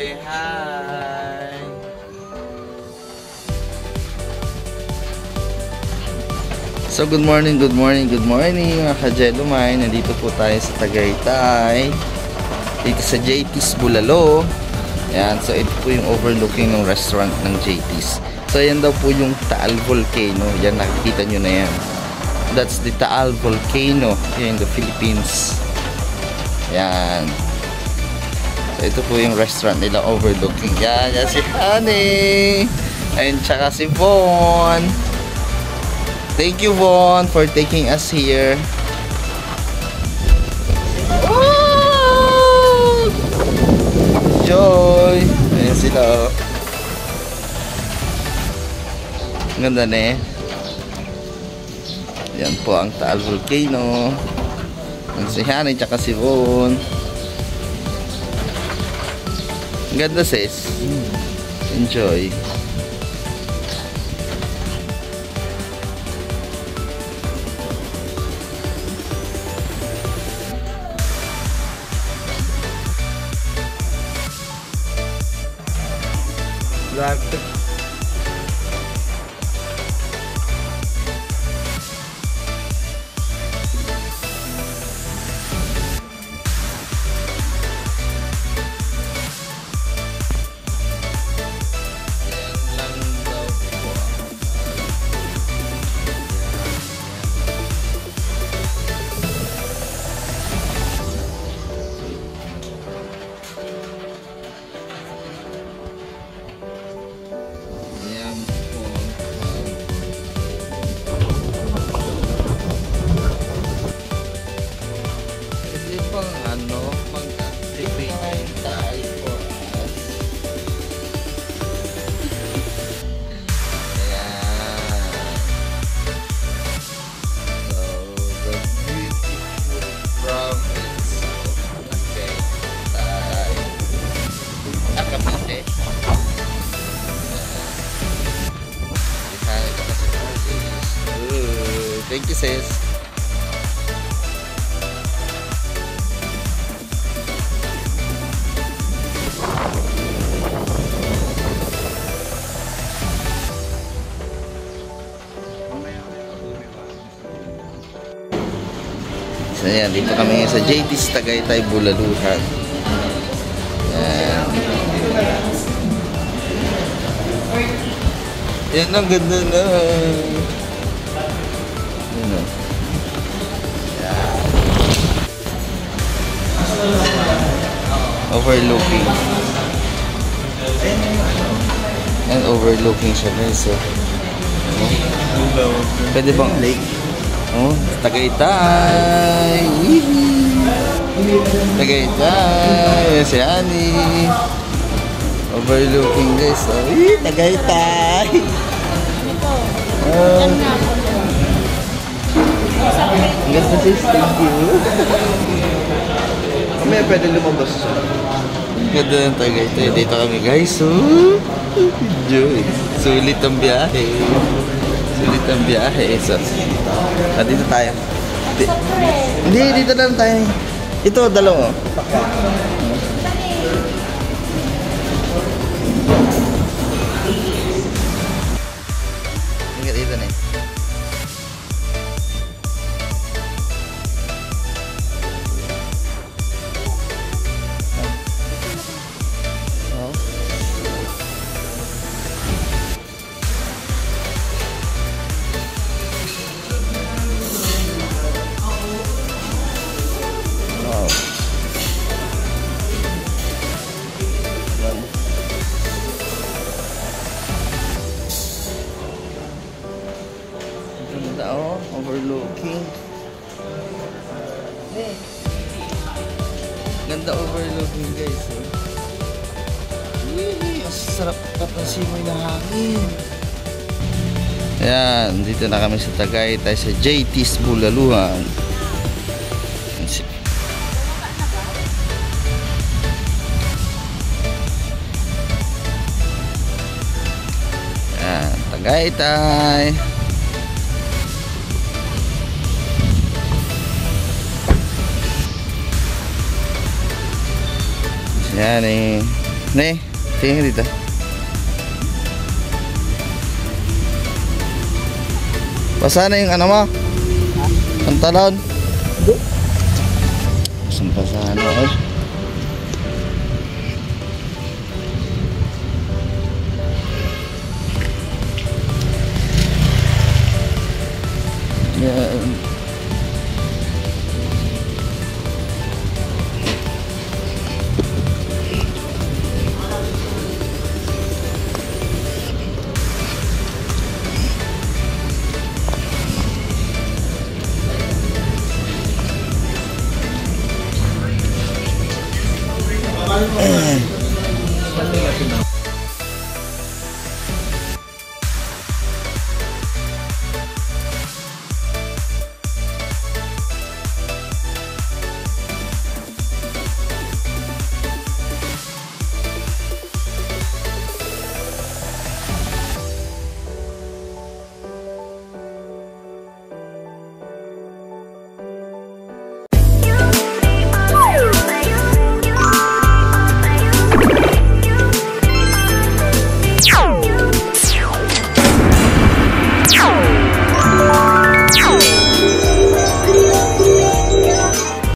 Say hi! So good morning mga ka-Jelomine. Nandito po tayo sa Tagaytay, dito sa JT's Bulalo. Ayan, so ito po yung overlooking ng restaurant ng JT's. So ayan daw po yung Taal Volcano. Yan, nakikita nyo na yan. That's the Taal Volcano here in the Philippines. Ayan. So ito po yung restaurant nila overlooking. Yan, yan si Honey. Ayun, tsaka si Von. Thank you, Von, for taking us here. Oh! Joy! Ayan sila. Ang ganda na eh. Yan po ang Taal Volcano. Ang si Hanay tsaka si Von. Ang ganda, sis. Enjoy. Grabe. Thank you, sis. So yan, dito kami sa JT's Tagaytay, Bulaluhan. Yan. Yan, ang ganda na. Overlooking and overlooking siya guys. So pwede bang lake? Oh, Tagaytay. Tagaytay si Honey. Overlooking guys. So, Tagaytay. Ang ganda sis, thank you. Kami pwede lumabas siya. Ang ganda ng Tagaytay. Dito kami guys. So, enjoy. Sulit ang biyahe. Sulit ang biyahe. So, dito tayo. Hindi, dito lang tayo. Ito, dalawa. Ingat dito na eh. Overlooking. Ganda overlooking guys. Sarap ng simoy ng hangin. Ayan, dito na kami sa Tagaytay sa JT's Bulaluhan. Ayan, Tagaytay. Yan eh. Ne, tingin dito. Basa na yung ano mo? Pantalon? Saan basa na? Ay. Yan.